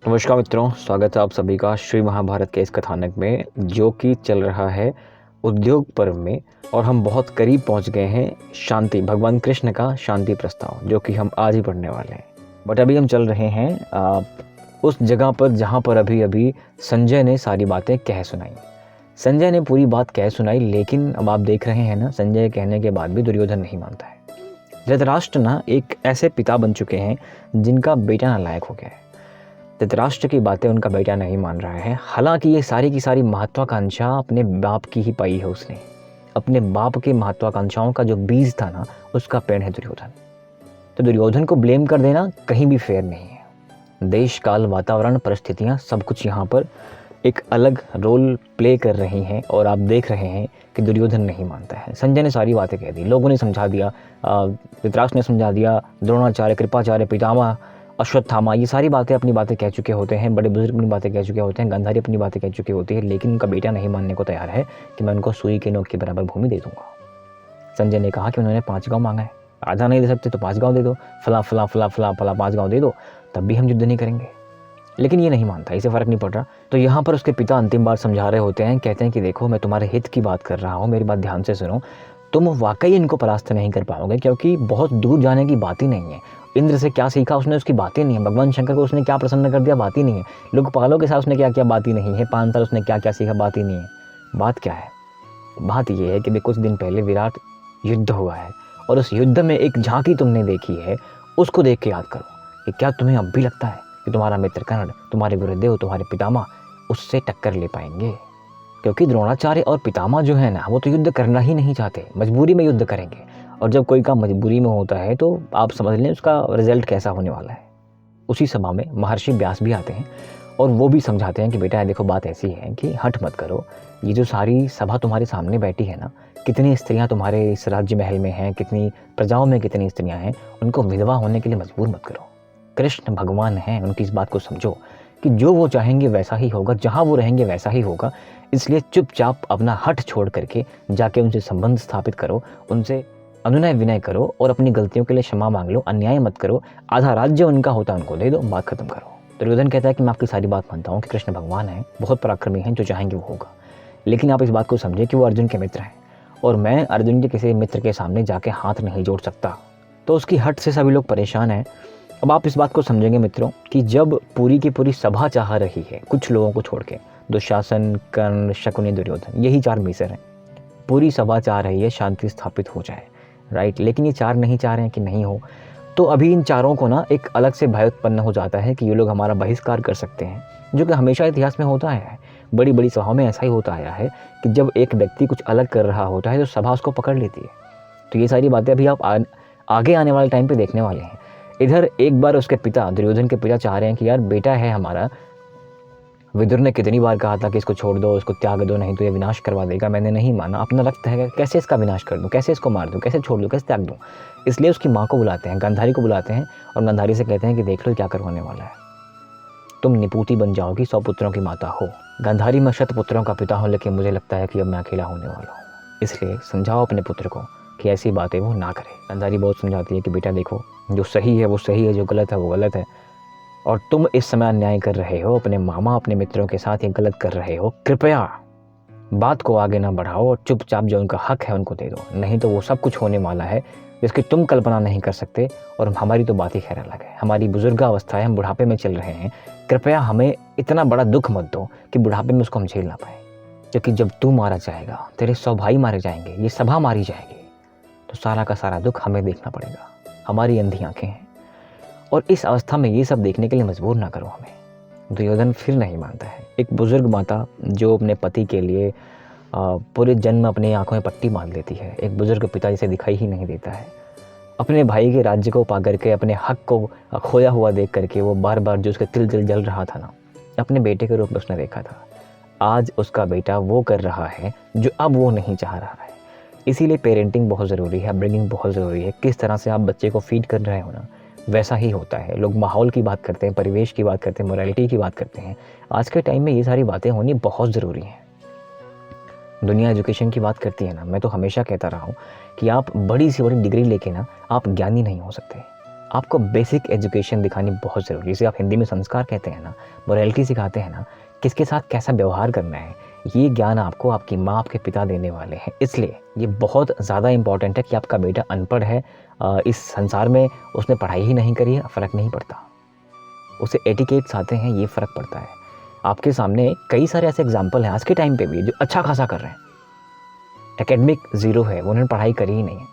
नमस्कार मित्रों, स्वागत है आप सभी का श्री महाभारत के इस कथानक में जो कि चल रहा है उद्योग पर्व में। और हम बहुत करीब पहुंच गए हैं शांति, भगवान कृष्ण का शांति प्रस्ताव, जो कि हम आज ही पढ़ने वाले हैं। बट अभी हम चल रहे हैं उस जगह पर जहां पर अभी संजय ने सारी बातें कह सुनाई। संजय ने पूरी बात कह सुनाई, लेकिन अब आप देख रहे हैं ना, संजय कहने के बाद भी दुर्योधन नहीं मानता है। धृतराष्ट्र ना एक ऐसे पिता बन चुके हैं जिनका बेटा नालायक हो गया है। धृतराष्ट्र की बातें उनका बेटा नहीं मान रहा है। हालांकि ये सारी की सारी महत्वाकांक्षा अपने बाप की ही पाई है उसने। अपने बाप के महत्वाकांक्षाओं का जो बीज था ना, उसका पेड़ है दुर्योधन। तो दुर्योधन को ब्लेम कर देना कहीं भी फेयर नहीं है। देश काल वातावरण परिस्थितियां सब कुछ यहाँ पर एक अलग रोल प्ले कर रही हैं और आप देख रहे हैं कि दुर्योधन नहीं मानता है। संजय ने सारी बातें कह दी, लोगों ने समझा दिया, धृतराष्ट्र ने समझा दिया, द्रोणाचार्य, कृपाचार्य, पितामह, अश्वत्थामा, ये सारी बातें अपनी बातें कह चुके होते हैं। बड़े बुजुर्ग अपनी बातें कह चुके होते हैं, गांधारी अपनी बातें कह चुके होती है, लेकिन उनका बेटा नहीं मानने को तैयार है कि मैं उनको सुई के नोक के बराबर भूमि दे दूंगा। संजय ने कहा कि उन्होंने 5 गांव मांगा है, आधा नहीं दे सकते तो 5 गांव दे दो, फला फला फला फला फला 5 गांव दे दो, तब भी हम युद्ध नहीं करेंगे। लेकिन ये नहीं मानता, इसे फर्क नहीं पड़ रहा। तो यहाँ पर उसके पिता अंतिम बार समझा रहे होते हैं, कहते हैं कि देखो, मैं तुम्हारे हित की बात कर रहा हूँ, मेरी बात ध्यान से सुनो। तुम वाकई इनको परास्त नहीं कर पाओगे, क्योंकि बहुत दूर जाने की बात ही नहीं है। इंद्र से क्या सीखा उसने, उसकी बात ही नहीं है। भगवान शंकर को उसने क्या प्रसन्न कर दिया, बात ही नहीं है। लोकपालों के साथ उसने क्या किया, बात ही नहीं है। 5 साल उसने क्या क्या सीखा, बात ही नहीं है। बात क्या है? बात यह है कि कुछ दिन पहले विराट युद्ध हुआ है, और उस युद्ध में एक झांकी तुमने देखी है, उसको देख के याद करो कि क्या तुम्हें अब भी लगता है कि तुम्हारा मित्र कर्ण, तुम्हारे गुरुदेव, तुम्हारे पितामह उससे टक्कर ले पाएंगे? क्योंकि द्रोणाचार्य और पितामह जो है ना, वो तो युद्ध करना ही नहीं चाहते, मजबूरी में युद्ध करेंगे। और जब कोई काम मजबूरी में होता है तो आप समझ लें उसका रिजल्ट कैसा होने वाला है। उसी सभा में महर्षि व्यास भी आते हैं और वो भी समझाते हैं कि बेटा देखो, बात ऐसी है कि हट मत करो। ये जो सारी सभा तुम्हारे सामने बैठी है ना, कितनी स्त्रियां तुम्हारे इस राज्य महल में हैं, कितनी प्रजाओं में कितनी स्त्रियां हैं, उनको विधवा होने के लिए मजबूर मत करो। कृष्ण भगवान हैं, उनकी इस बात को समझो कि जो वो चाहेंगे वैसा ही होगा, जहाँ वो रहेंगे वैसा ही होगा। इसलिए चुपचाप अपना हट छोड़ करके जाके उनसे संबंध स्थापित करो, उनसे अनुनय विनय करो और अपनी गलतियों के लिए क्षमा मांग लो, अन्याय मत करो। आधा राज्य उनका होता है उनको दे दो, बात खत्म करो। दुर्योधन कहता है कि मैं आपकी सारी बात मानता हूँ कि कृष्ण भगवान है, बहुत पराक्रमी हैं, जो चाहेंगे वो होगा। लेकिन आप इस बात को समझे कि वो अर्जुन के मित्र हैं, और मैं अर्जुन के किसी मित्र के सामने जाके हाथ नहीं जोड़ सकता। तो उसकी हट से सभी लोग परेशान हैं। अब आप इस बात को समझेंगे मित्रों कि जब पूरी की पूरी सभा चाह रही है, कुछ लोगों को छोड़ के, दुशासन, कर्ण, शकुनी, दुर्योधन, यही 4 मीसर हैं, पूरी सभा चाह रही है शांति स्थापित हो जाए, राइट। लेकिन ये 4 नहीं चाह रहे हैं कि नहीं हो। तो अभी इन चारों को ना एक अलग से भय उत्पन्न हो जाता है कि ये लोग हमारा बहिष्कार कर सकते हैं, जो कि हमेशा इतिहास में होता आया है। बड़ी बड़ी सभाओं में ऐसा ही होता आया है कि जब एक व्यक्ति कुछ अलग कर रहा होता है तो सभा उसको पकड़ लेती है। तो ये सारी बातें अभी आप आगे आने वाले टाइम पे देखने वाले हैं। इधर एक बार उसके पिता, दुर्योधन के पिता चाह रहे हैं कि यार बेटा है हमारा, विदुर ने कितनी बार कहा था कि इसको छोड़ दो, इसको त्याग दो, नहीं तो ये विनाश करवा देगा। मैंने नहीं माना, अपना रक्त है, कैसे इसका विनाश कर दूं, कैसे इसको मार दूं, कैसे छोड़ दूं, कैसे त्याग दूं। इसलिए उसकी माँ को बुलाते हैं, गांधारी को बुलाते हैं, और गांधारी से कहते हैं कि देख लो क्या करवाने वाला है, तुम निपुति बन जाओगी, 100 पुत्रों की माता हो। गांधारी मैं 100 पुत्रों का पिता हूँ, लेकिन मुझे लगता है कि अब मैं अकेला होने वाला हूँ, इसलिए समझाओ अपने पुत्र को कि ऐसी बातें वो ना करे। गांधारी बहुत समझाती है कि बेटा देखो, जो सही है वो सही है, जो गलत है वो गलत है, और तुम इस समय अन्याय कर रहे हो, अपने मामा, अपने मित्रों के साथ ये गलत कर रहे हो। कृपया बात को आगे ना बढ़ाओ और चुपचाप जो उनका हक है उनको दे दो, नहीं तो वो सब कुछ होने वाला है जिसकी तुम कल्पना नहीं कर सकते। और हमारी तो बात ही खैर अलग है, हमारी बुजुर्गावस्था है, हम बुढ़ापे में चल रहे हैं। कृपया हमें इतना बड़ा दुख मत दो कि बुढ़ापे में उसको हम झेल ना पाए, क्योंकि जब तू मारा जाएगा, तेरे 100 भाई मारे जाएंगे, ये सभा मारी जाएगी, तो सारा का सारा दुख हमें देखना पड़ेगा। हमारी अंधी आंखें हैं, और इस अवस्था में ये सब देखने के लिए मजबूर ना करो हमें। दुर्योधन फिर नहीं मानता है। एक बुजुर्ग माता जो अपने पति के लिए पूरे जन्म अपनी आंखों में पट्टी बांध लेती है, एक बुजुर्ग पिता जिसे दिखाई ही नहीं देता है, अपने भाई के राज्य को पा करके, अपने हक को खोया हुआ देख करके, वो बार बार जो उसके तिल तिल जल रहा था ना, अपने बेटे के रूप में उसने देखा था। आज उसका बेटा वो कर रहा है जो अब वो नहीं चाह रहा है। इसीलिए पेरेंटिंग बहुत ज़रूरी है, अपब्रिंगिंग बहुत ज़रूरी है। किस तरह से आप बच्चे को फीड कर रहे हो ना, वैसा ही होता है। लोग माहौल की बात करते हैं, परिवेश की बात करते हैं, मोरालिटी की बात करते हैं। आज के टाइम में ये सारी बातें होनी बहुत ज़रूरी हैं। दुनिया एजुकेशन की बात करती है ना, मैं तो हमेशा कहता रहा हूँ कि आप बड़ी से बड़ी डिग्री लेके ना आप ज्ञानी नहीं हो सकते। आपको बेसिक एजुकेशन दिखानी बहुत ज़रूरी है। जिसे आप हिंदी में संस्कार कहते हैं ना, मोरालिटी सिखाते हैं ना, किसके साथ कैसा व्यवहार करना है, ये ज्ञान आपको आपकी माँ, आपके पिता देने वाले हैं। इसलिए ये बहुत ज़्यादा इम्पॉर्टेंट है कि आपका बेटा अनपढ़ है, इस संसार में उसने पढ़ाई ही नहीं करी है, फ़र्क नहीं पड़ता। उसे एटिकेट्स आते हैं, ये फ़र्क पड़ता है। आपके सामने कई सारे ऐसे एग्जाम्पल हैं आज के टाइम पे भी जो अच्छा खासा कर रहे हैं, एकेडमिक ज़ीरो है, उन्होंने पढ़ाई करी ही नहीं है,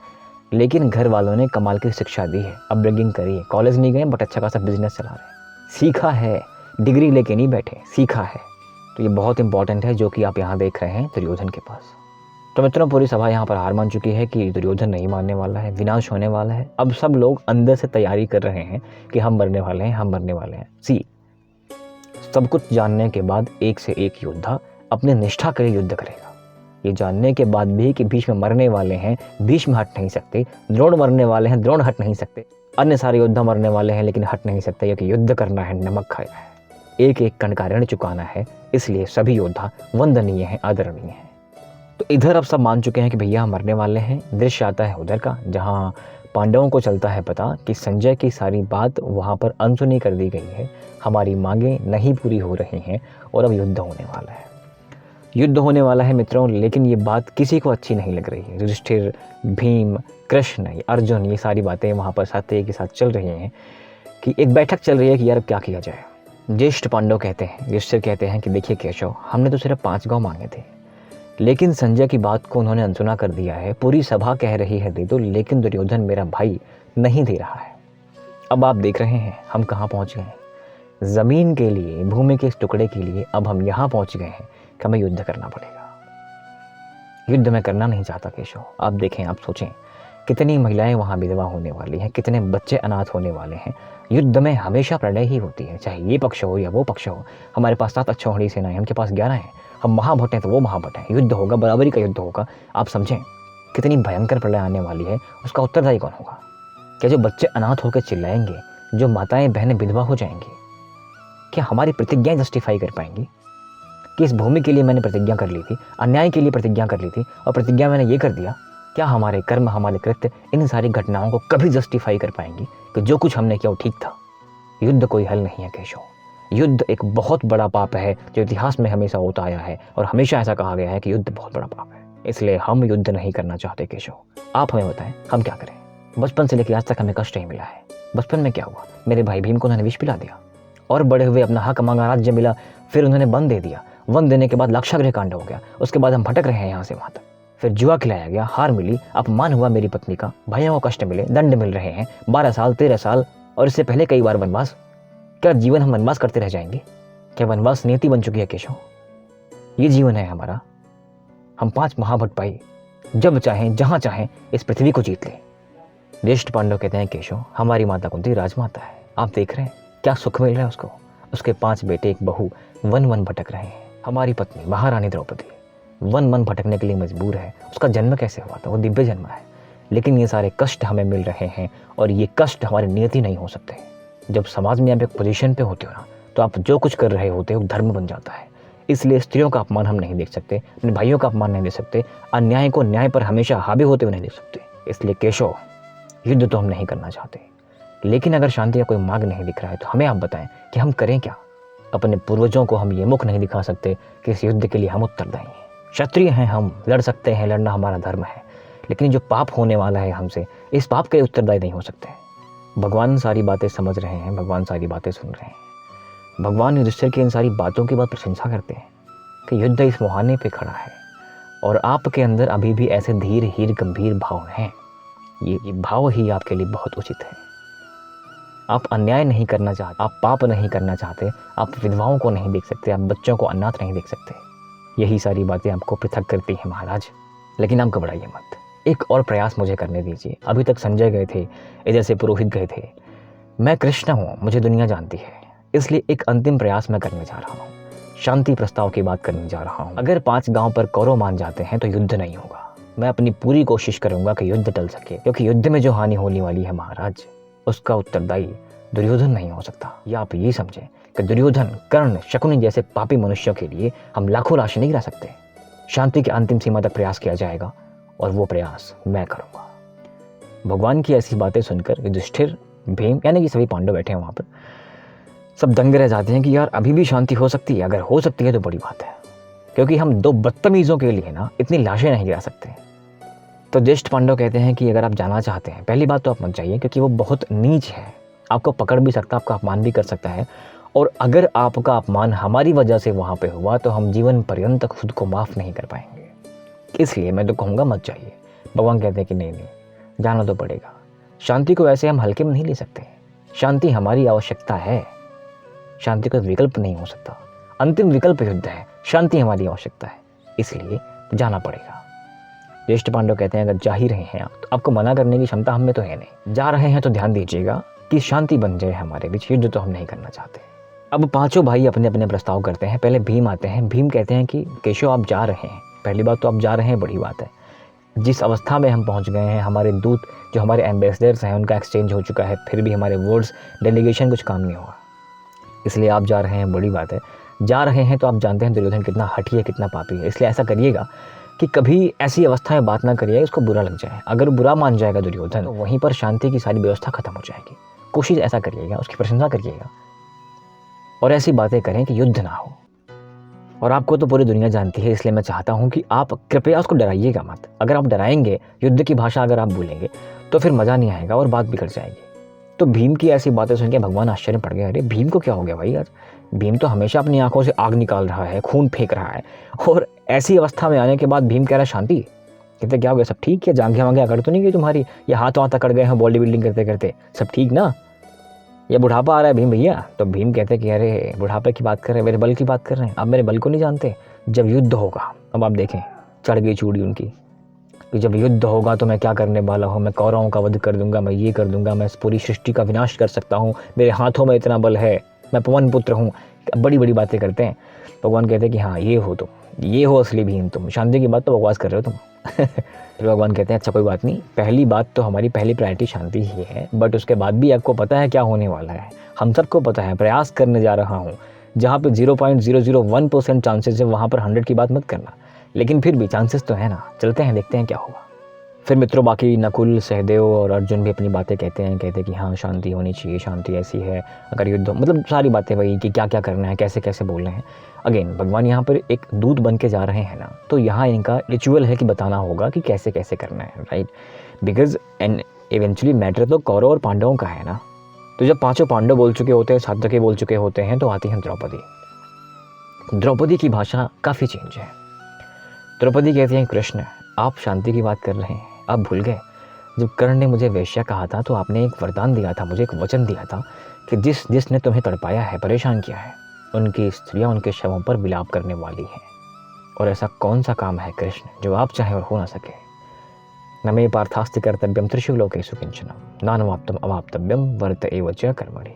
लेकिन घर वालों ने कमाल की शिक्षा दी है, अपब्रिंगिंग करी है, कॉलेज नहीं गए बट अच्छा खासा बिजनेस चला रहे हैं। सीखा है, डिग्री लेके नहीं बैठे, सीखा है। तो ये बहुत इंपॉर्टेंट है जो कि आप यहाँ देख रहे हैं दुर्योधन के पास। तो मित्रों, पूरी सभा यहाँ पर हार मान चुकी है कि दुर्योधन नहीं मानने वाला है, विनाश होने वाला है। अब सब लोग अंदर से तैयारी कर रहे हैं कि हम मरने वाले हैं, हम मरने वाले हैं। सब कुछ जानने के बाद एक से एक योद्धा अपने निष्ठा के लिए युद्ध करेगा। ये जानने के बाद भी कि भीष्म मरने वाले हैं, भीष्म हट नहीं सकते, द्रोण मरने वाले हैं, द्रोण हट नहीं सकते, अन्य सारे योद्धा मरने वाले हैं लेकिन हट नहीं सकते, क्योंकि युद्ध करना है, नमक खाना है, एक एक कण का ऋण चुकाना है। इसलिए सभी योद्धा वंदनीय हैं, आदरणीय हैं। तो इधर अब सब मान चुके हैं कि भैया हम मरने वाले हैं। दृश्य आता है उधर का, जहाँ पांडवों को चलता है पता कि संजय की सारी बात वहाँ पर अनसुनी कर दी गई है, हमारी मांगें नहीं पूरी हो रही हैं और अब युद्ध होने वाला है। युद्ध होने वाला है मित्रों, लेकिन ये बात किसी को अच्छी नहीं लग रही है। युधिष्ठिर, भीम, कृष्ण, अर्जुन, ये सारी बातें वहाँ पर सात्यकी के साथ चल रही हैं कि एक बैठक चल रही है कि यार क्या किया जाए। ज्येष्ठ पांडव कहते हैं, युधिष्ठिर कहते हैं कि देखिए केशव, हमने तो सिर्फ 5 गांव मांगे थे, लेकिन संजय की बात को उन्होंने अनसुना कर दिया है। पूरी सभा कह रही है दे दो, लेकिन दुर्योधन मेरा भाई नहीं दे रहा है। अब आप देख रहे हैं हम कहाँ पहुँच गए हैं। ज़मीन के लिए, भूमि के इस टुकड़े के लिए अब हम यहाँ पहुँच गए हैं कि हमें युद्ध करना पड़ेगा। युद्ध मैं करना नहीं चाहता केशव। आप देखें, आप सोचें, कितनी महिलाएं वहाँ विधवा होने वाली हैं, कितने बच्चे अनाथ होने वाले हैं। युद्ध में हमेशा प्रलय ही होती है, चाहे ये पक्ष हो या वो पक्ष हो। हमारे पास 7 अक्षौहिणी सेनाएं, उनके पास 11 हैं। हम महाभट हैं तो वो महाभट हैं। युद्ध होगा, बराबरी का युद्ध होगा। आप समझें कितनी भयंकर प्रलय आने वाली है, उसका उत्तरदायी कौन होगा? क्या जो बच्चे अनाथ होकर चिल्लाएंगे, जो माताएं बहनें विधवा हो जाएंगी, क्या हमारी प्रतिज्ञाएं जस्टिफाई कर पाएंगी कि इस भूमि के लिए मैंने प्रतिज्ञा कर ली थी, अन्याय के लिए प्रतिज्ञा कर ली थी और प्रतिज्ञा मैंने ये कर दिया? क्या हमारे कर्म, हमारे कृत्य इन सारी घटनाओं को कभी जस्टिफाई कर पाएंगी कि जो कुछ हमने किया वो ठीक था? युद्ध कोई हल नहीं है केशव। युद्ध एक बहुत बड़ा पाप है जो इतिहास में हमेशा होता आया है और हमेशा ऐसा कहा गया है कि युद्ध बहुत बड़ा पाप है। इसलिए हम युद्ध नहीं करना चाहते केशव। आप हमें बताएं हम क्या करें? बचपन से लेकर आज तक हमें कष्ट ही मिला है। बचपन में क्या हुआ? मेरे भाई भीम को उन्होंने विष पिला दिया और बड़े हुए अपना हक मांगा, राज्य मिला, फिर उन्होंने वन दे दिया। वन देने के बाद लाक्षागृह कांड हो गया। उसके बाद हम भटक रहे हैं यहाँ से वहाँ तक। फिर जुआ खिलाया गया, हार मिली, अपमान हुआ मेरी पत्नी का, भाइयों को कष्ट मिले, दंड मिल रहे हैं, 12 साल, 13 साल और इससे पहले कई बार वनवास। क्या जीवन हम वनवास करते रह जाएंगे? क्या वनवास नियति बन चुकी है केशव? ये जीवन है हमारा। हम 5 महाभट भाई जब चाहें, जहाँ चाहें इस पृथ्वी को जीत लें। ज्येष्ठ पांडव कहते हैं केशव, हमारी माता कुंती राजमाता है। आप देख रहे हैं क्या सुख मिल रहा है उसको। उसके 5 बेटे, एक बहू वन भटक रहे हैं। हमारी पत्नी महारानी द्रौपदी वन भटकने के लिए मजबूर है। उसका जन्म कैसे हुआ था? वो दिव्य जन्म है। लेकिन ये सारे कष्ट हमें मिल रहे हैं और ये कष्ट हमारी नियति नहीं हो सकते। जब समाज में आप एक पोजीशन पे होते हो ना, तो आप जो कुछ कर रहे होते हो धर्म बन जाता है। इसलिए स्त्रियों का अपमान हम नहीं देख सकते, अपने भाइयों का अपमान नहीं देख सकते, अन्याय को न्याय पर हमेशा हावी होते हुए नहीं देख सकते। इसलिए केशव, युद्ध तो हम नहीं करना चाहते, लेकिन अगर शांति का कोई मार्ग नहीं दिख रहा है तो हमें आप बताएं कि हम करें क्या? अपने पूर्वजों को हम ये मुख नहीं दिखा सकते कि इस युद्ध के लिए हम उत्तरदायी हैं। क्षत्रिय हैं हम, लड़ सकते हैं, लड़ना हमारा धर्म है, लेकिन जो पाप होने वाला है हमसे, इस पाप के उत्तरदायी नहीं हो सकते। भगवान सारी बातें समझ रहे हैं, भगवान सारी बातें सुन रहे हैं। भगवान युधिष्ठिर की इन सारी बातों की बहुत प्रशंसा करते हैं कि युद्ध इस मुहाने पे खड़ा है और आपके अंदर अभी भी ऐसे धीर हीर गंभीर भाव हैं। ये भाव ही आपके लिए बहुत उचित है। आप अन्याय नहीं करना चाहते, आप पाप नहीं करना चाहते, आप विधवाओं को नहीं देख सकते, आप बच्चों को अनाथ नहीं देख सकते। यही सारी बातें आपको पृथक करती हैं महाराज। लेकिन आप घबराइए मत, एक और प्रयास मुझे करने दीजिए। अभी तक संजय गए थे, इधर से पुरोहित गए थे। मैं कृष्ण हूँ, मुझे दुनिया जानती है, इसलिए एक अंतिम प्रयास मैं करने जा रहा हूँ। शांति प्रस्ताव की बात करने जा रहा हूँ। अगर 5 गांव पर कौरव मान जाते हैं तो युद्ध नहीं होगा। मैं अपनी पूरी कोशिश करूंगा कि युद्ध टल सके, क्योंकि युद्ध में जो हानि होने वाली है महाराज, उसका उत्तरदायी दुर्योधन नहीं हो सकता। या आप ये समझें कि दुर्योधन, कर्ण, शकुनी जैसे पापी मनुष्यों के लिए हम लाखों राशि नहीं गिरा सकते। शांति की अंतिम सीमा तक प्रयास किया जाएगा और वो प्रयास मैं करूंगा। भगवान की ऐसी बातें सुनकर युधिष्ठिर भीम यानी कि सभी पांडव बैठे हैं वहाँ पर, सब दंग रह जाते हैं कि यार अभी भी शांति हो सकती है, अगर हो सकती है तो बड़ी बात है, क्योंकि हम दो बदतमीज़ों के लिए ना इतनी लाशें नहीं गिरा सकते। तो ज्येष्ठ पांडव कहते हैं कि अगर आप जाना चाहते हैं, पहली बात तो आप मत जाइए, क्योंकि वो बहुत नीच है, आपको पकड़ भी सकता है, आपका अपमान भी कर सकता है, और अगर आपका अपमान हमारी वजह से वहाँ पे हुआ तो हम जीवन पर्यंत खुद को माफ़ नहीं कर पाएंगे, इसलिए मैं तो कहूँगा मत जाइए। भगवान कहते हैं कि नहीं, जाना तो पड़ेगा। शांति को ऐसे हम हल्के में नहीं ले सकते, शांति हमारी आवश्यकता है, शांति का विकल्प नहीं हो सकता, अंतिम विकल्प युद्ध है, शांति हमारी आवश्यकता है, इसलिए जाना पड़ेगा। ज्येष्ठ पांडव कहते हैं अगर जा ही रहे हैं आप, तो आपको मना करने की क्षमता हम में तो है नहीं, जा रहे हैं तो ध्यान दीजिएगा कि शांति बन जाए हमारे बीच, युद्ध तो हम नहीं करना चाहते। अब पांचों भाई अपने अपने प्रस्ताव करते हैं। पहले भीम आते हैं। भीम कहते हैं कि केशव आप जा रहे हैं, पहली बात तो आप जा रहे हैं, बड़ी बात है, जिस अवस्था में हम पहुंच गए हैं, हमारे दूत जो हमारे एम्बेसडर्स हैं उनका एक्सचेंज हो चुका है, फिर भी हमारे वर्ड्स डेलीगेशन कुछ काम नहीं हुआ, इसलिए आप जा रहे हैं, बड़ी बात है। जा रहे हैं तो आप जानते हैं दुर्योधन कितना हठी है, कितना पापी है, इसलिए ऐसा करिएगा कि कभी ऐसी अवस्था में बात ना करिए उसको बुरा लग जाए। अगर बुरा मान जाएगा दुर्योधन तो वहीं पर शांति की सारी व्यवस्था खत्म हो जाएगी। कोशिश ऐसा करिएगा, उसकी प्रशंसा करिएगा और ऐसी बातें करें कि युद्ध ना हो। और आपको तो पूरी दुनिया जानती है, इसलिए मैं चाहता हूं कि आप कृपया उसको डराइएगा मत। अगर आप डराएंगे, युद्ध की भाषा अगर आप बोलेंगे तो फिर मज़ा नहीं आएगा और बात बिगड़ जाएगी। तो भीम की ऐसी बातें सुन के भगवान आश्चर्य पड़ गए, अरे भीम को क्या हो गया भाई, आज भीम तो हमेशा अपनी आंखों से आग निकाल रहा है, खून फेंक रहा है, और ऐसी अवस्था में आने के बाद भीम कह रहा है शांति। कहते क्या हो गया, सब ठीक है, जांघें वांघें अकड़ तो नहीं गई तुम्हारी, या हाथ वाथ अकड़ गए हैं बॉडी बिल्डिंग करते करते, सब ठीक ना, ये बुढ़ापा आ रहा है भीम भैया। तो भीम कहते कि अरे बुढ़ापे की बात कर रहे हैं, मेरे बल की बात कर रहे हैं, आप मेरे बल को नहीं जानते। जब युद्ध होगा, अब आप देखें चढ़ गई चूड़ी उनकी कि जब युद्ध होगा तो मैं क्या करने वाला हूँ, मैं कौरवों का वध कर दूंगा, मैं ये कर दूंगा, मैं इस पूरी सृष्टि का विनाश कर सकता हूँ, मेरे हाथों में इतना बल है, मैं पवन पुत्र हूँ, बड़ी बड़ी बातें करते हैं। भगवान कहते हैं कि हाँ ये हो तुम, ये हो असली भीम तुम, शांति की बात तो बकवास कर रहे हो तुम। फिर भगवान कहते हैं अच्छा कोई बात नहीं, पहली बात तो हमारी पहली प्रायोरिटी शांति ही है, बट उसके बाद भी आपको पता है क्या होने वाला है, हम सबको पता है, प्रयास करने जा रहा हूँ, जहाँ पे 0.001% चांसेस है वहाँ पर 100 की बात मत करना, लेकिन फिर भी चांसेस तो है ना, चलते हैं देखते हैं क्या होगा। फिर मित्रों बाकी नकुल, सहदेव और अर्जुन भी अपनी बातें कहते हैं कि हाँ शांति होनी चाहिए, शांति ऐसी है, अगर युद्ध, मतलब सारी बातें वही कि क्या क्या करना है, कैसे कैसे बोलना है। अगेन भगवान यहाँ पर एक दूत बन के जा रहे हैं ना, तो यहाँ इनका रिचुअल है कि बताना होगा कि कैसे कैसे करना है, right, because and eventually matter तो कौरव और पांडवों का है ना। तो जब पांचों पांडव बोल चुके होते हैं, सात्यकी बोल चुके होते हैं, तो आती हैं द्रौपदी। द्रौपदी की भाषा काफ़ी चेंज है। द्रौपदी कहती हैं कृष्ण आप शांति की बात कर रहे हैं, आप भूल गए जब कर्ण ने मुझे वेश्या कहा था तो आपने एक वरदान दिया था, मुझे एक वचन दिया था कि जिसने तुम्हें तड़पाया है, परेशान किया है, उनकी स्त्रियां उनके शवों पर विलाप करने वाली हैं। और ऐसा कौन सा काम है कृष्ण जो आप चाहें और हो ना सके। न मे पार्थास्ति कर्तव्यम त्रिषु लोकेषु किंचनम नानुवाप्तम अवाप्तव्यम वर्त एव च कर्मणि,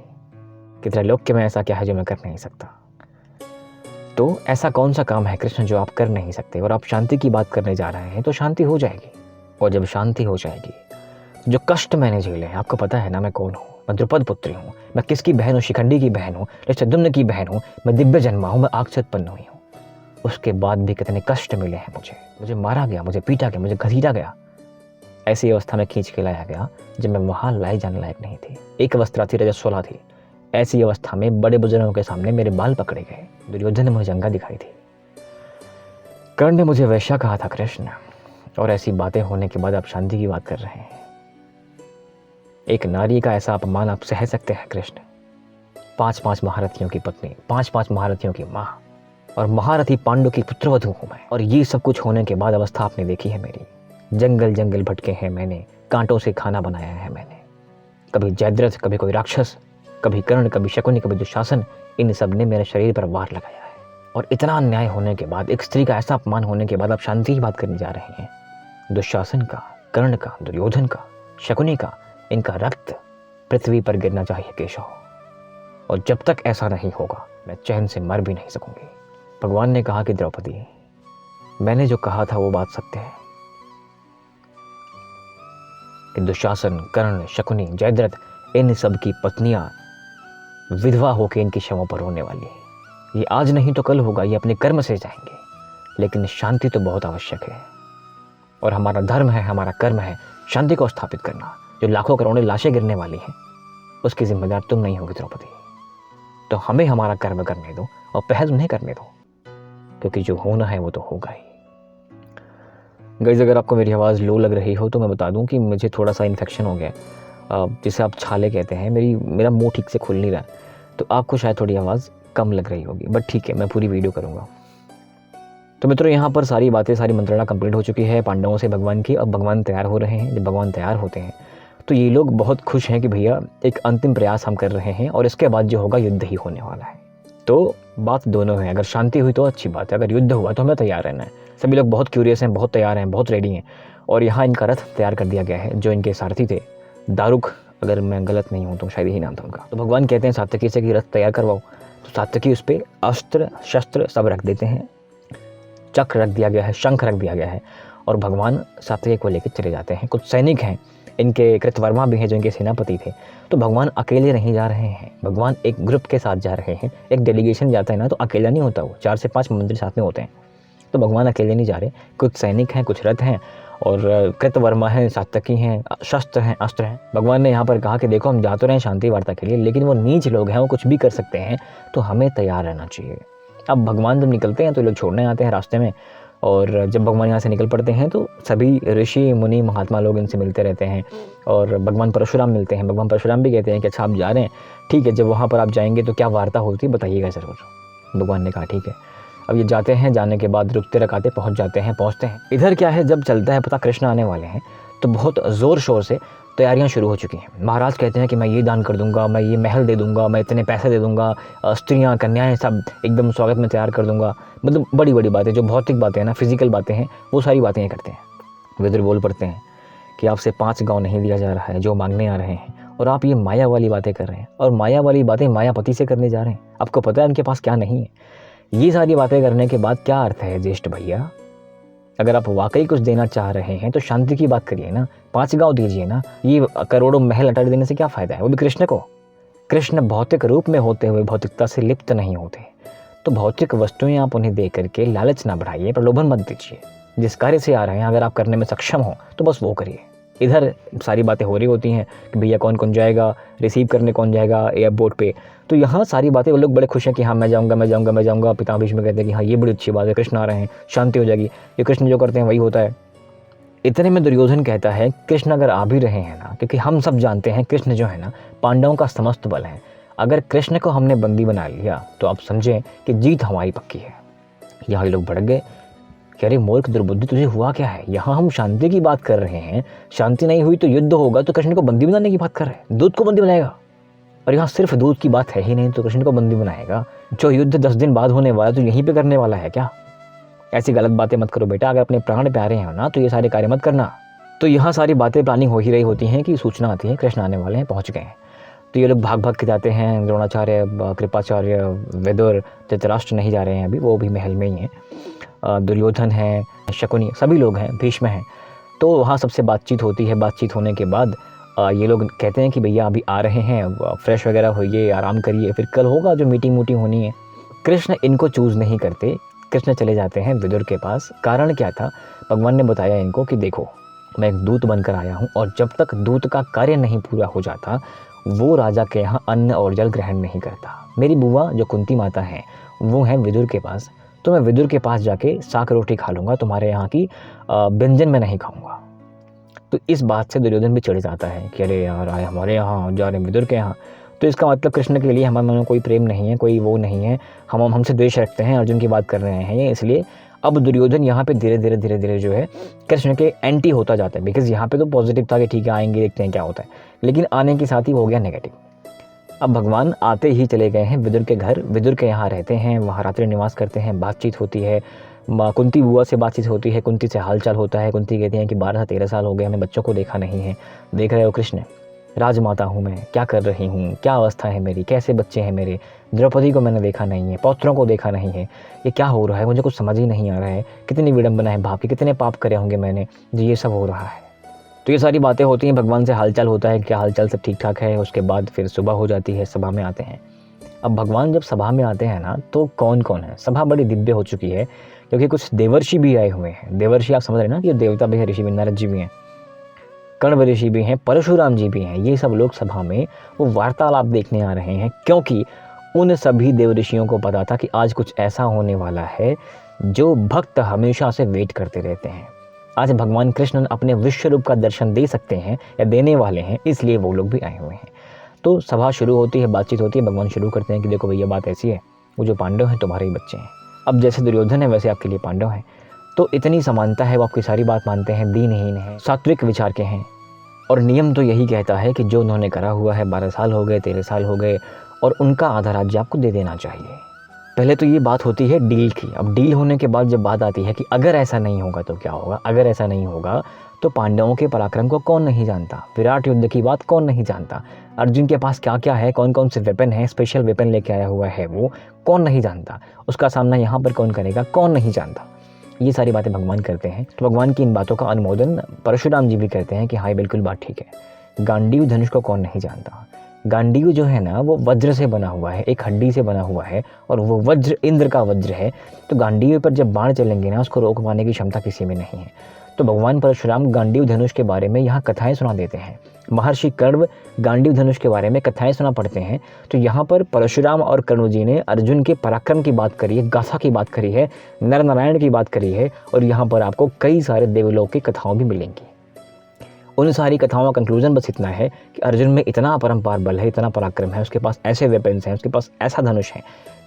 कि त्रैलोक्य में ऐसा क्या है जो मैं कर नहीं सकता। तो ऐसा कौन सा काम है कृष्ण जो आप कर नहीं सकते, और आप शांति की बात करने जा रहे हैं तो शांति हो जाएगी। और जब शांति हो जाएगी, जो कष्ट मैंने झेले हैं, आपको पता है ना मैं कौन हूँ, मैं द्रुपद पुत्री हूँ, मैं किसकी बहन हूँ, शिखंडी की बहन हूँ, शतद्रुम्न की बहन हूँ, मैं दिव्य जन्मा हूँ, मैं आग से उत्पन्न हुई हूँ। उसके बाद भी कितने कष्ट मिले हैं मुझे मारा गया, मुझे पीटा गया, मुझे घसीटा गया, ऐसी अवस्था में खींच के लाया गया जब मैं वहाँ लाई जाने लायक नहीं थी, एक अवस्था थी, रजस्वला थी। ऐसी अवस्था में बड़े बुजुर्गों के सामने मेरे बाल पकड़े गए, दुर्योधन ने मुझे जंगा दिखाई थी, कर्ण ने मुझे वैश्या कहा था कृष्ण, और ऐसी बातें होने के बाद आप शांति की बात कर रहे हैं। एक नारी का ऐसा अपमान आप सह सकते हैं कृष्ण? 5 महारथियों की पत्नी, 5 महारथियों की माँ, और महारथी पांडु की पुत्रवधू हूँ मैं, और ये सब कुछ होने के बाद अवस्था आपने देखी है मेरी। जंगल जंगल भटके हैं मैंने, कांटों से खाना बनाया है मैंने, कभी जयद्रथ, कभी कोई राक्षस, कभी कर्ण, कभी शकुनी, कभी दुशासन, इन सब ने मेरे शरीर पर वार लगाया है। और इतना अन्याय होने के बाद, एक स्त्री का ऐसा अपमान होने के बाद आप शांति की बात करने जा रहे हैं। दुशासन का, कर्ण का, दुर्योधन का, शकुनी का, इनका रक्त पृथ्वी पर गिरना चाहिए केशव, और जब तक ऐसा नहीं होगा मैं चैन से मर भी नहीं सकूंगी। भगवान ने कहा कि द्रौपदी, मैंने जो कहा था वो बात सत्य है कि दुशासन, कर्ण, शकुनी, जयद्रथ, इन सब की पत्नियां विधवा होकर इनकी शवों पर रोने वाली है। ये आज नहीं तो कल होगा, ये अपने कर्म से जाएंगे, लेकिन शांति तो बहुत आवश्यक है, और हमारा धर्म है, हमारा कर्म है शांति को स्थापित करना। जो लाखों करोड़ों लाशें गिरने वाली हैं, उसकी जिम्मेदार तुम नहीं होगी द्रौपदी। तो हमें हमारा कर्म करने दो और पहल उन्हें करने दो, क्योंकि जो होना है वो तो होगा ही। गाइस, अगर आपको मेरी आवाज़ लो लग रही हो तो मैं बता दूं कि मुझे थोड़ा सा इन्फेक्शन हो गया है, जिसे आप छाले कहते हैं। मेरा मुंह ठीक से खुल नहीं रहा, तो आपको शायद थोड़ी आवाज़ कम लग रही होगी, बट ठीक है, मैं पूरी वीडियो करूँगा। तो मित्रों, यहाँ पर सारी बातें, सारी मंत्रणा कंप्लीट हो चुकी है पांडवों से भगवान की। अब भगवान तैयार हो रहे हैं। जब भगवान तैयार होते हैं तो ये लोग बहुत खुश हैं कि भैया एक अंतिम प्रयास हम कर रहे हैं और इसके बाद जो होगा युद्ध ही होने वाला है। तो बात दोनों है, अगर शांति हुई तो अच्छी बात है, अगर युद्ध हुआ तो हमें तैयार रहना है। सभी लोग बहुत क्यूरियस हैं, बहुत तैयार हैं, बहुत रेडी हैं। और यहाँ इनका रथ तैयार कर दिया गया है। जो इनके सारथी थे, दारुक, अगर मैं गलत नहीं हूँ तो शायद यही नाम था उनका। तो भगवान कहते हैं सात्यकी से कि रथ तैयार करवाओ। तो सात्यकी उस पर अस्त्र शस्त्र सब रख देते हैं, चक्र रख दिया गया है, शंख रख दिया गया है, और भगवान सात्यकी को लेकर चले जाते हैं। कुछ सैनिक हैं, इनके कृतवर्मा भी हैं जो इनके सेनापति थे। तो भगवान अकेले नहीं जा रहे हैं, भगवान एक ग्रुप के साथ जा रहे हैं। एक डेलीगेशन जाता है ना तो अकेला नहीं होता, वो 4 से 5 मंत्री साथ में होते हैं। तो भगवान अकेले नहीं जा रहे, कुछ सैनिक हैं, कुछ रथ हैं, और कृतवर्मा हैं, सात्यकी हैं, शस्त्र हैं, अस्त्र हैं। भगवान ने यहाँ पर कहा कि देखो, हम जा तो रहे हैं शांति वार्ता के लिए, लेकिन वो नीच लोग हैं, वो कुछ भी कर सकते हैं, तो हमें तैयार रहना चाहिए। अब भगवान जब निकलते हैं तो लोग छोड़ने आते हैं रास्ते में, और जब भगवान यहाँ से निकल पड़ते हैं तो सभी ऋषि मुनि महात्मा लोग इनसे मिलते रहते हैं, और भगवान परशुराम मिलते हैं। भगवान परशुराम भी कहते हैं कि अच्छा, आप जा रहे हैं, ठीक है, जब वहाँ पर आप जाएंगे तो क्या वार्ता होती है बताइएगा ज़रूर। भगवान ने कहा ठीक है। अब ये जाते हैं, जाने के बाद रुकते रकाते पहुँच जाते हैं, पहुँचते हैं। इधर क्या है, जब चलता है पता कृष्ण आने वाले हैं, तो बहुत ज़ोर शोर से तैयारियां शुरू हो चुकी हैं। महाराज कहते हैं कि मैं ये दान कर दूंगा, मैं ये महल दे दूंगा, मैं इतने पैसे दे दूंगा, स्त्रियां कन्याएं सब एकदम स्वागत में तैयार कर दूंगा। मतलब बड़ी बड़ी बातें, जो भौतिक बातें हैं ना, फिजिकल बातें हैं, वो सारी बातें ये करते हैं। विदुर बोल पड़ते हैं कि आपसे 5 गाँव नहीं दिया जा रहा है, जो मांगने आ रहे हैं, और आप ये माया वाली बातें कर रहे हैं, और माया वाली बातें मायापति से करने जा रहे हैं। आपको पता है उनके पास क्या नहीं है। ये सारी बातें करने के बाद क्या अर्थ है ज्येष्ठ भैया? अगर आप वाकई कुछ देना चाह रहे हैं तो शांति की बात करिए ना, 5 गांव दीजिए ना। ये करोड़ों महल अटारी देने से क्या फ़ायदा है, वो भी कृष्ण को। कृष्ण भौतिक रूप में होते हुए भौतिकता से लिप्त नहीं होते। तो भौतिक वस्तुएं आप उन्हें दे करके लालच ना बढ़ाइए, प्रलोभन मत दीजिए। जिस कार्य से आ रहे हैं अगर आप करने में सक्षम हो तो बस वो करिए। इधर सारी बातें हो रही होती हैं कि भैया कौन कौन जाएगा, रिसीव करने कौन जाएगा एयरपोर्ट पे। तो यहाँ सारी बातें, वो लोग बड़े खुश हैं कि हाँ मैं जाऊँगा, मैं जाऊँगा, मैं जाऊँगा। पिता भीष्म कहते हैं कि हाँ ये बड़ी अच्छी बात है, कृष्ण आ रहे हैं, शांति हो जाएगी। ये कृष्ण जो करते हैं वही होता है। इतने में दुर्योधन कहता है कृष्ण अगर आ भी रहे हैं ना, क्योंकि हम सब जानते हैं कृष्ण जो है ना पांडवों का समस्त बल है, अगर कृष्ण को हमने बंदी बना लिया तो आप समझें कि जीत हमारी पक्की है। यहाँ लोग भड़क गए कि अरे मूर्ख दुर्बुद्धि, तुझे हुआ क्या है? यहाँ हम शांति की बात कर रहे हैं, शांति नहीं हुई तो युद्ध होगा, तो कृष्ण को बंदी बनाने की बात कर रहे हैं। दूध को बंदी बनाएगा, और यहाँ सिर्फ दूध की बात है ही नहीं तो कृष्ण को बंदी बनाएगा। जो युद्ध 10 दिन बाद होने वाला है तो यहीं पे करने वाला है क्या? ऐसी गलत बातें मत करो बेटा, अगर अपने प्राण प्यारे हैं ना तो ये सारे कार्य मत करना। तो यहाँ सारी बातें प्लानिंग हो ही रही होती हैं कि सूचना आती है कृष्ण आने वाले हैं, पहुँच गए हैं। तो ये लोग भाग भाग के जाते हैं। द्रोणाचार्य, कृपाचार्य, विदुर, धृतराष्ट्र नहीं जा रहे हैं अभी, वो भी महल में ही हैं। दुर्योधन है, शकुनी, सभी लोग हैं, भीष्म हैं। तो वहाँ सबसे बातचीत होती है। बातचीत होने के बाद ये लोग कहते हैं कि भैया अभी आ रहे हैं, फ्रेश वगैरह होइए, आराम करिए, फिर कल होगा जो मीटिंग वूटिंग होनी है। कृष्ण इनको चूज़ नहीं करते, कृष्ण चले जाते हैं विदुर के पास। कारण क्या था? भगवान ने बताया इनको कि देखो मैं एक दूत बनकर आया हूँ, और जब तक दूत का कार्य नहीं पूरा हो जाता वो राजा के यहाँ अन्न और जल ग्रहण नहीं करता। मेरी बुआ जो कुंती माता हैं वो हैं विदुर के पास, तो मैं विदुर के पास जाके साग रोटी खा लूँगा, तुम्हारे यहाँ की व्यंजन में नहीं खाऊँगा। तो इस बात से दुर्योधन भी चिढ़ जाता है कि अरे यार आए हमारे यहाँ, जा रहे विदुर के यहाँ। तो इसका मतलब कृष्ण के लिए हमारे मन में कोई प्रेम नहीं है, कोई वो नहीं है, हम हमसे द्वेष रखते हैं, अर्जुन की बात कर रहे हैं ये। इसलिए अब दुर्योधन यहाँ पे धीरे धीरे जो है कृष्ण के एंटी होता जाता है। बिकॉज यहाँ पे तो पॉजिटिव था कि ठीक है आएंगे देखते हैं क्या होता है, लेकिन आने के साथ ही हो गया नेगेटिव। अब भगवान आते ही चले गए हैं विदुर के घर, विदुर के यहाँ रहते हैं, वहाँ रात्रि निवास करते हैं। बातचीत होती है, कुंती बुआ से बातचीत होती है, कुंती से हालचाल होता है। कुंती कहती हैं कि 12 से 13 साल हो गए हमें बच्चों को देखा नहीं है। देख रहे हो कृष्ण, राजमाता हूँ मैं, क्या कर रही हूँ, क्या अवस्था है मेरी, कैसे बच्चे हैं मेरे, द्रौपदी को मैंने देखा नहीं है, पौत्रों को देखा नहीं है, ये क्या हो रहा है, मुझे कुछ समझ ही नहीं आ रहा है। कितनी विडंबना है बाप की, कितने पाप करे होंगे मैंने जी ये सब हो रहा है। तो ये सारी बातें होती हैं, भगवान से हालचाल होता है, क्या हालचाल सब ठीक ठाक है। उसके बाद फिर सुबह हो जाती है, सभा में आते हैं। अब भगवान जब सभा में आते हैं ना तो कौन कौन है, सभा बड़ी दिव्य हो चुकी है, क्योंकि कुछ देवर्षि भी आए हुए हैं। देवर्षि आप समझ रहे हैं ना कि देवता भी है, ऋषि भी, नारद जी भी हैं। कण्व ऋषि भी हैं, परशुराम जी भी हैं, ये सब लोग सभा में वो वार्तालाप देखने आ रहे हैं, क्योंकि उन सभी देव ऋषियों को पता था कि आज कुछ ऐसा होने वाला है जो भक्त हमेशा से वेट करते रहते हैं। आज भगवान कृष्ण अपने विश्व रूप का दर्शन दे सकते हैं या देने वाले हैं, इसलिए वो लोग भी आए हुए हैं। तो सभा शुरू होती है, बातचीत होती है, भगवान शुरू करते हैं कि देखो भैया बात ऐसी है, वो जो पांडव हैं तुम्हारे ही बच्चे हैं, अब जैसे दुर्योधन है वैसे आपके लिए पांडव हैं। तो इतनी समानता है, वो आपकी सारी बात मानते हैं, दीनहीन है, सात्विक विचार के हैं, और नियम तो यही कहता है कि जो उन्होंने करा हुआ है 12 साल हो गए, 13 साल हो गए, और उनका आधा राज्य आपको दे देना चाहिए। पहले तो ये बात होती है डील की। अब डील होने के बाद जब बात आती है कि अगर ऐसा नहीं होगा तो क्या होगा, अगर ऐसा नहीं होगा तो पांडवों के पराक्रम को कौन नहीं जानता, विराट युद्ध की बात कौन नहीं जानता, अर्जुन के पास क्या क्या है, कौन कौन से वेपन है, स्पेशल वेपन लेके आया हुआ है वो कौन नहीं जानता, उसका सामना यहाँ पर कौन करेगा कौन नहीं जानता। ये सारी बातें भगवान करते हैं। तो भगवान की इन बातों का अनुमोदन परशुराम जी भी करते हैं कि हाँ बिल्कुल बात ठीक है। गांडीव धनुष को कौन नहीं जानता। गांडीव जो है ना वो वज्र से बना हुआ है, एक हड्डी से बना हुआ है, और वो वज्र इंद्र का वज्र है। तो गांडीव पर जब बाण चलेंगे ना उसको रोक पाने की क्षमता किसी में नहीं है। तो भगवान परशुराम गांडीव धनुष के बारे में यहाँ कथाएं सुना देते हैं। महर्षि कण्व गांडीव धनुष के बारे में कथाएं सुना पड़ते हैं। तो यहाँ पर परशुराम और कण्व जी ने अर्जुन के पराक्रम की बात करी है, गाथा की बात करी है, नर नारायण की बात करी है, और यहाँ पर आपको कई सारे देवलोक की कथाओं भी मिलेंगी। उन सारी कथाओं का कंक्लूजन बस इतना है कि अर्जुन में इतना अपरंपार बल है, इतना पराक्रम है, उसके पास ऐसे वेपन्स हैं, उसके पास ऐसा धनुष है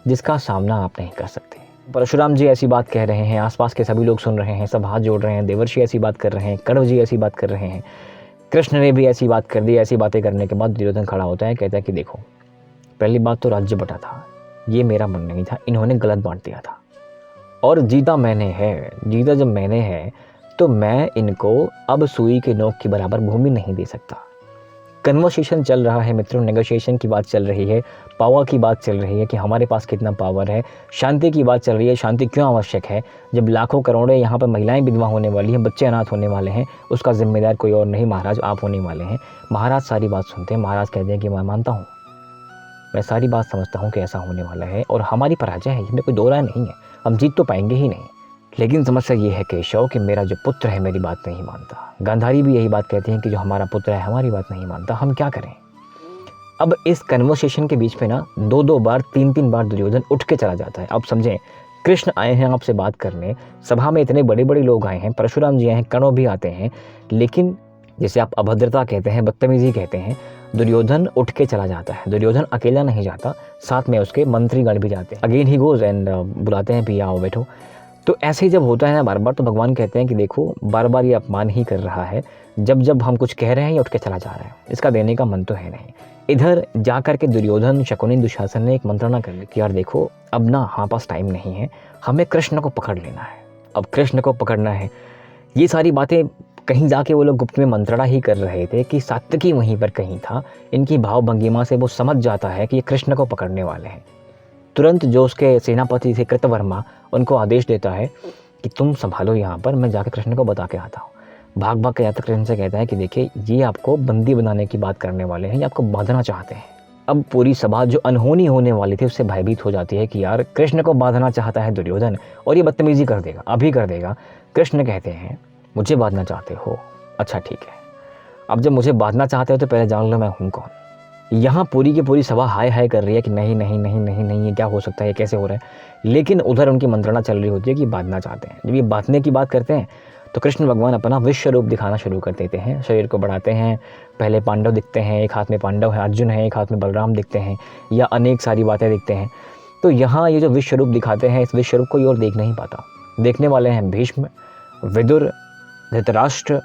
जिसका सामना आप नहीं कर सकते। परशुराम जी ऐसी बात कह रहे हैं, आसपास के सभी लोग सुन रहे हैं, सब हाथ जोड़ रहे हैं, देवर्षि ऐसी बात कर रहे हैं, कण्व जी ऐसी बात कर रहे हैं, कृष्ण ने भी ऐसी बात कर दी। ऐसी बातें करने के बाद दुर्योधन खड़ा होता है, कहता है कि देखो पहली बात तो राज्य बटा था, ये मेरा मन नहीं था, इन्होंने गलत बांट दिया था, और जीता मैंने है। जीता जब मैंने है तो मैं इनको अब सुई के नोक के बराबर भूमि नहीं दे सकता। कन्वर्सेशन चल रहा है मित्रों, नेगोशिएशन की बात चल रही है, पावर की बात चल रही है कि हमारे पास कितना पावर है, शांति की बात चल रही है, शांति क्यों आवश्यक है जब लाखों करोड़ों यहाँ पर महिलाएं विधवा होने वाली हैं, बच्चे अनाथ होने वाले हैं, उसका जिम्मेदार कोई और नहीं महाराज आप होने वाले हैं। महाराज सारी बात सुनते हैं, महाराज कहते हैं कि मैं मानता हूँ, मैं सारी बात समझता हूँ कि ऐसा होने वाला है और हमारी पराजय है, इसमें कोई दो राय नहीं है, हम जीत तो पाएंगे ही नहीं। लेकिन समस्या ये है केशव कि मेरा जो पुत्र है मेरी बात नहीं मानता। गांधारी भी यही बात कहती हैं कि जो हमारा पुत्र है हमारी बात नहीं मानता, हम क्या करें। अब इस कन्वर्सेशन के बीच में ना 2-2 बार 3-3 बार दुर्योधन उठ के चला जाता है। अब समझें, कृष्ण आए हैं आपसे बात करने, सभा में इतने बड़े बड़े लोग आए हैं, परशुराम जी आए हैं, कण्व भी आते हैं, लेकिन जैसे आप अभद्रता कहते हैं, बदतमीजी कहते हैं, दुर्योधन उठ के चला जाता है। दुर्योधन अकेला नहीं जाता, साथ में उसके मंत्रीगण भी जाते हैं। अगेन ही गोज एंड बुलाते हैं कि आओ बैठो। तो ऐसे ही जब होता है ना बार बार, तो भगवान कहते हैं कि देखो बार बार ये अपमान ही कर रहा है, जब जब हम कुछ कह रहे हैं ये उठ के चला जा रहा है, इसका देने का मन तो है नहीं। इधर जा कर के दुर्योधन, शकुनी, दुशासन ने एक मंत्रणा कर ली कि यार देखो अब ना हमारे पास टाइम नहीं है, हमें कृष्ण को पकड़ लेना है, अब कृष्ण को पकड़ना है। ये सारी बातें कहीं जाके वो लोग गुप्त में मंत्रणा ही कर रहे थे कि सात्यकी वहीं पर कहीं था। इनकी भाव भंगिमा से वो समझ जाता है कि ये कृष्ण को पकड़ने वाले हैं। तुरंत जो उसके सेनापति थे कृतवर्मा, उनको आदेश देता है कि तुम संभालो यहाँ पर, मैं जाकर कृष्ण को बता के आता हूँ। भाग भाग के जाकर कृष्ण से कहता है कि देखिए ये आपको बंदी बनाने की बात करने वाले हैं, ये आपको बांधना चाहते हैं। अब पूरी सभा जो अनहोनी होने वाली थी उससे भयभीत हो जाती है कि यार कृष्ण को बांधना चाहता है दुर्योधन और ये बदतमीजी कर देगा, अभी कर देगा। कृष्ण कहते हैं मुझे बांधना चाहते हो, अच्छा ठीक है, अब जब मुझे बांधना चाहते हो तो पहले जान लो मैं हूँ कौन। यहाँ पूरी की पूरी सभा हाय हाय कर रही है कि नहीं नहीं नहीं नहीं नहीं, ये क्या हो सकता है, ये कैसे हो रहा है। लेकिन उधर उनकी मंत्रणा चल रही होती है कि बांधना चाहते हैं। जब ये बांधने की बात करते हैं तो कृष्ण भगवान अपना विश्व रूप दिखाना शुरू कर देते हैं, शरीर को बढ़ाते हैं। पहले पांडव दिखते हैं, एक हाथ में पांडव है, अर्जुन है, एक हाथ में बलराम दिखते हैं, या अनेक सारी बातें दिखते हैं। तो यहाँ ये जो विश्व रूप दिखाते हैं, इस विश्व रूप को और देख नहीं पाता। देखने वाले हैं भीष्म, विदुर, धृतराष्ट्र,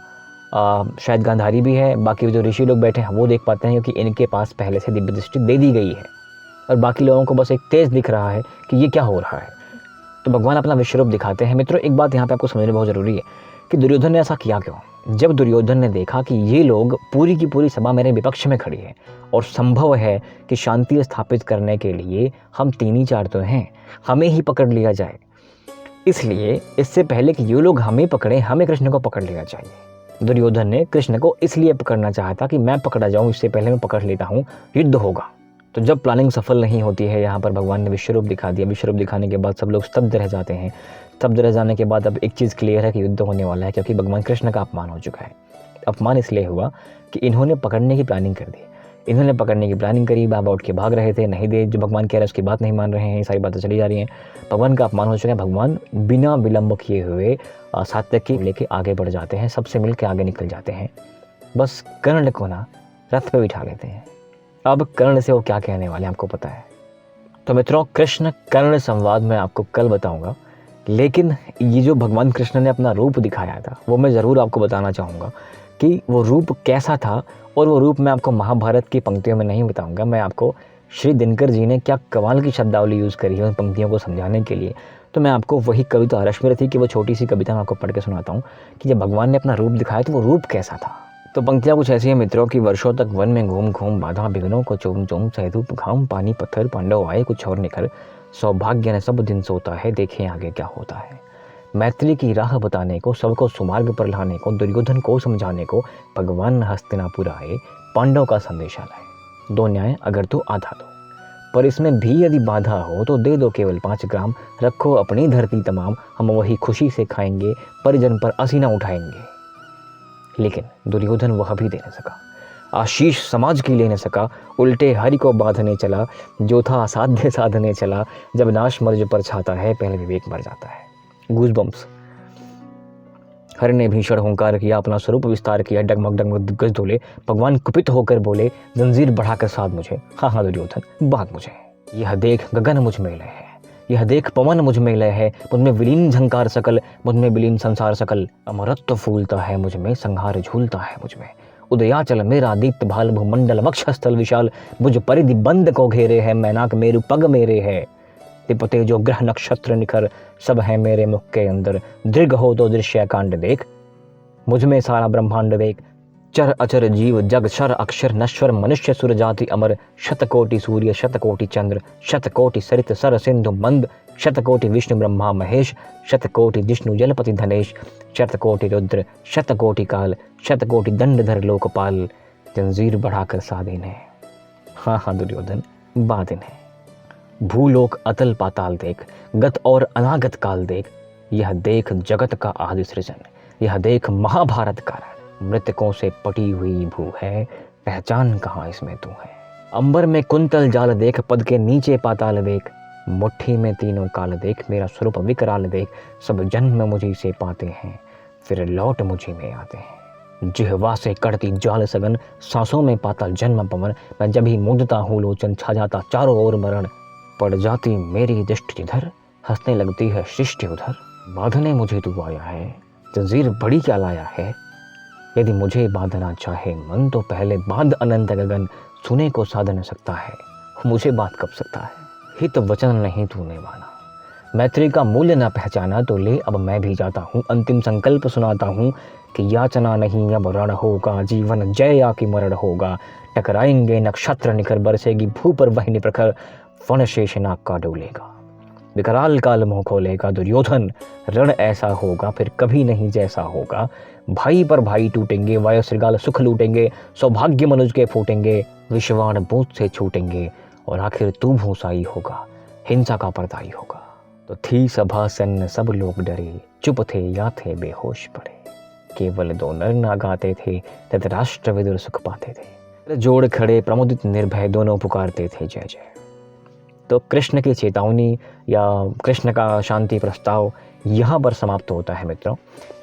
शायद गांधारी भी है, बाकी जो ऋषि लोग बैठे हैं वो देख पाते हैं क्योंकि इनके पास पहले से दिव्य दृष्टि दे दी गई है, और बाकी लोगों को बस एक तेज दिख रहा है कि ये क्या हो रहा है। तो भगवान अपना विश्व रूप दिखाते हैं। मित्रों एक बात यहाँ पे आपको समझना बहुत ज़रूरी है कि दुर्योधन ने ऐसा किया क्यों। जब दुर्योधन ने देखा कि ये लोग पूरी की पूरी सभा मेरे विपक्ष में खड़ी है और संभव है कि शांति स्थापित करने के लिए हम 3 ही 4 तो हैं, हमें ही पकड़ लिया जाए, इसलिए इससे पहले कि ये लोग हमें पकड़े हमें कृष्ण को पकड़ लेना चाहिए। दुर्योधन ने कृष्ण को इसलिए पकड़ना चाहा था कि मैं पकड़ा जाऊं, इससे पहले मैं पकड़ लेता हूं, युद्ध होगा। तो जब प्लानिंग सफल नहीं होती है, यहाँ पर भगवान ने विश्वरूप दिखा दिया। विश्वरूप दिखाने के बाद सब लोग स्तब्ध रह जाते हैं। स्तब्ध रह जाने के बाद अब एक चीज़ क्लियर है कि युद्ध होने वाला है, क्योंकि भगवान कृष्ण का अपमान हो चुका है। अपमान इसलिए हुआ कि इन्होंने पकड़ने की प्लानिंग कर दी। इन्होंने पकड़ने की प्लानिंग करी, बाबा उठ के भाग रहे थे, नहीं दे, जो भगवान कह रहे हैं उसकी बात नहीं मान रहे हैं, ये सारी बातें चली जा रही हैं। भगवान का अपमान हो चुका है। भगवान बिना विलंब किए हुए सात्यकी लेके आगे बढ़ जाते हैं, सबसे मिल के आगे निकल जाते हैं। बस कर्ण को ना रथ पे बिठा लेते हैं। अब कर्ण से वो क्या कहने वाले आपको पता है। तो मित्रों, कृष्ण कर्ण संवाद में आपको कल बताऊंगा, लेकिन ये जो भगवान कृष्ण ने अपना रूप दिखाया था वो मैं ज़रूर आपको बताना चाहूँगा कि वो रूप कैसा था। और वो रूप मैं आपको महाभारत की पंक्तियों में नहीं बताऊंगा, मैं आपको श्री दिनकर जी ने क्या कमाल की शब्दावली यूज़ करी है उन पंक्तियों को समझाने के लिए। तो मैं आपको वही कविता रश्मिरथी की वो छोटी सी कविता मैं आपको पढ़ के सुनाता हूँ कि जब भगवान ने अपना रूप दिखाया तो वो रूप कैसा था। तो पंक्तियाँ कुछ ऐसी हैं मित्रों कि वर्षों तक वन में घूम घूम बाधा विघ्नों को चूम चूम सहधूप घाम पानी पत्थर पांडव आए कुछ और निखर सौभाग्य ने सब दिन सोता है देखें आगे क्या होता है। मैत्री की राह बताने को, सबको सुमार्ग पर लाने को, दुर्योधन को समझाने को भगवान हस्तिनापुर आए, पांडव का संदेशा लाए। दो न्याय अगर तो आधा दो, पर इसमें भी यदि बाधा हो तो दे दो केवल 5 ग्राम। रखो अपनी धरती तमाम, हम वही खुशी से खाएंगे, परिजन पर असीना उठाएंगे। लेकिन दुर्योधन वह भी दे न सका, आशीष समाज की ले न सका, उल्टे हरि को बांधने चला, जो था असाध्य साधने चला। जब नाश मर्ज पर छाता है पहले विवेक मर जाता है। गूज़बम्प्स। हर ने भीषण हुंकार किया, अपना स्वरूप विस्तार किया, डगमग डगमग दिग्गज डोले, भगवान कुपित होकर बोले, जंजीर बढ़ाकर साध मुझे, हाँ हाँ दुर्योधन बांध मुझे। यह देख गगन मुझ में लय है, यह देख पवन मुझ में लय है, मुझ में विलीन झंकार सकल, मुझ में विलीन संसार सकल। अमरत्व फूलता है मुझ में, संहार झूलता है मुझ में। उदयाचल मेरा दीप्त भाल, भूमंडल वक्षस्थल विशाल, भुज परिधि बंद को घेरे है, मैनाक मेरु पग मेरे है। तिपते जो ग्रह नक्षत्र निखर, सब है मेरे मुख के अंदर। दृग हो तो दृश्य कांड देख, मुझ में सारा ब्रह्मांड देख। चर अचर जीव जग शर अक्षर नश्वर, मनुष्य सुर जाति अमर। शतकोटि सूर्य शतकोटि चंद्र, शतकोटि सरित सर सिंधु मंद। शतकोटि विष्णु ब्रह्मा महेश, शतकोटि जिष्णु जलपति धनेश। शतकोटि रुद्र शतकोटि काल, शतकोटि दंडधर लोकपाल। जंजीर बढ़ाकर साधिन है, हाँ हाँ दुर्योधन बाधिन है। भूलोक अतल पाताल देख, गत और अनागत काल देख। यह देख जगत का आदि सृजन, यह देख महाभारत कारण। मृतकों से पटी हुई भू है, पहचान कहाँ इसमें तू है। अंबर में कुंतल जाल देख, पद के नीचे पाताल देख। मुट्ठी में तीनों काल देख, मेरा स्वरूप विकराल देख। सब जन्म मुझी से पाते हैं, फिर लौट मुझी में आते हैं। जिह्वा से कड़ती जाल सगन, सांसों में पाता जन्म पवन। मैं जब ही मुदता हूँ लोचन, छा जाता चारों ओर मरण। पड़ जाती मेरी दृष्टि जिधर, हंसने लगती है सृष्टि उधर। बांधने मुझे तू आया है, जंजीर बड़ी क्या लाया है। यदि मुझे बांधना चाहे मन, तो पहले बांध अनंत गगन। सुने को साध न सकता है, मुझे बात कब सकता है। हित वचन नहीं तूने माना, मैत्री का मूल्य न पहचाना। तो ले अब मैं भी जाता हूँ, अंतिम संकल्प सुनाता हूँ कि याचना नहीं अब रण होगा। जीवन जय या कि मरण होगा। टकराएंगे नक्षत्र निखर, बरसेगी भू पर वही प्रखर। फण शेषनाग का डोलेगा, विकराल काल मुँह खोलेगा। दुर्योधन रण ऐसा होगा फिर कभी नहीं जैसा होगा। भाई पर भाई टूटेंगे, वायु श्रृगाल सुख लूटेंगे। सौभाग्य मनुज के फूटेंगे, विषवाण बूथ से छूटेंगे। और आखिर तू भूसाई होगा, हिंसा का परदाई होगा। तो थी सभा सन्न सब लोग डरे, चुप थे या थे बेहोश पड़े। केवल 2 नर नाग आते थे, धृतराष्ट्र विदुर सुख पाते थे। जोड़ खड़े प्रमुदित निर्भय, दोनों पुकारते थे जय जय। तो कृष्ण की चेतावनी या कृष्ण का शांति प्रस्ताव यहाँ पर समाप्त होता है मित्रों।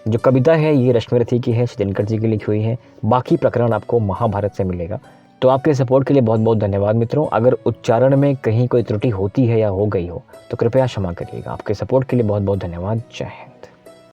जो कविता है ये रश्मिरथी की है, श्री दिनकर जी की लिखी हुई है। बाकी प्रकरण आपको महाभारत से मिलेगा। तो आपके सपोर्ट के लिए बहुत बहुत धन्यवाद मित्रों। अगर उच्चारण में कहीं कोई त्रुटि होती है या हो गई हो तो कृपया क्षमा करिएगा। आपके सपोर्ट के लिए बहुत बहुत धन्यवाद। जय हिंद।